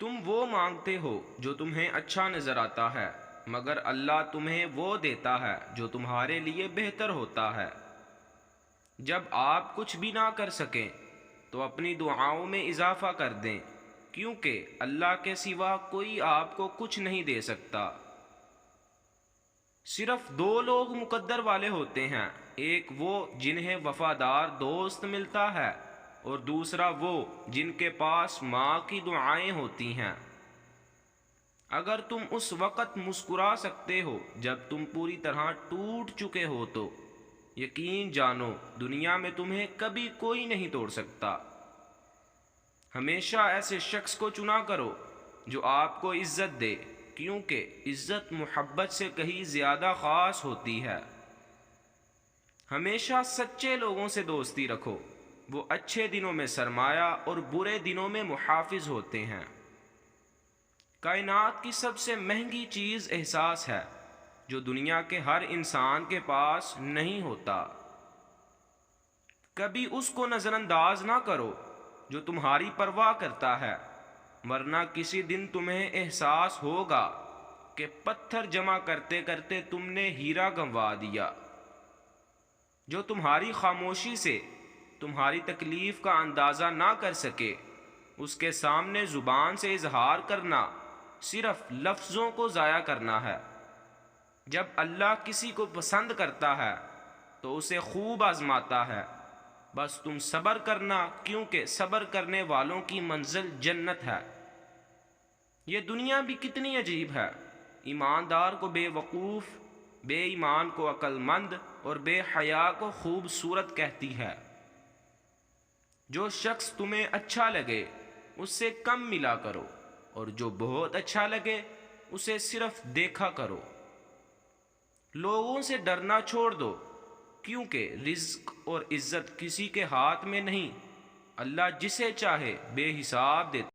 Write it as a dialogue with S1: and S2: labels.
S1: تم وہ مانگتے ہو جو تمہیں اچھا نظر آتا ہے، مگر اللہ تمہیں وہ دیتا ہے جو تمہارے لیے بہتر ہوتا ہے۔ جب آپ کچھ بھی نہ کر سکیں تو اپنی دعاؤں میں اضافہ کر دیں، کیونکہ اللہ کے سوا کوئی آپ کو کچھ نہیں دے سکتا۔ صرف دو لوگ مقدر والے ہوتے ہیں، ایک وہ جنہیں وفادار دوست ملتا ہے، اور دوسرا وہ جن کے پاس ماں کی دعائیں ہوتی ہیں۔ اگر تم اس وقت مسکرا سکتے ہو جب تم پوری طرح ٹوٹ چکے ہو تو یقین جانو دنیا میں تمہیں کبھی کوئی نہیں توڑ سکتا۔ ہمیشہ ایسے شخص کو چنا کرو جو آپ کو عزت دے، کیونکہ عزت محبت سے کہیں زیادہ خاص ہوتی ہے۔ ہمیشہ سچے لوگوں سے دوستی رکھو، وہ اچھے دنوں میں سرمایہ اور برے دنوں میں محافظ ہوتے ہیں۔ کائنات کی سب سے مہنگی چیز احساس ہے، جو دنیا کے ہر انسان کے پاس نہیں ہوتا۔ کبھی اس کو نظر انداز نہ کرو جو تمہاری پرواہ کرتا ہے، ورنہ کسی دن تمہیں احساس ہوگا کہ پتھر جمع کرتے کرتے تم نے ہیرا گنوا دیا۔ جو تمہاری خاموشی سے تمہاری تکلیف کا اندازہ نہ کر سکے، اس کے سامنے زبان سے اظہار کرنا صرف لفظوں کو ضائع کرنا ہے۔ جب اللہ کسی کو پسند کرتا ہے تو اسے خوب آزماتا ہے، بس تم صبر کرنا، کیونکہ صبر کرنے والوں کی منزل جنت ہے۔ یہ دنیا بھی کتنی عجیب ہے، ایماندار کو بے وقوف، بے ایمان کو عقل مند اور بے حیا کو خوبصورت کہتی ہے۔ جو شخص تمہیں اچھا لگے اس سے کم ملا کرو، اور جو بہت اچھا لگے اسے صرف دیکھا کرو۔ لوگوں سے ڈرنا چھوڑ دو، کیونکہ رزق اور عزت کسی کے ہاتھ میں نہیں، اللہ جسے چاہے بے حساب دیتا۔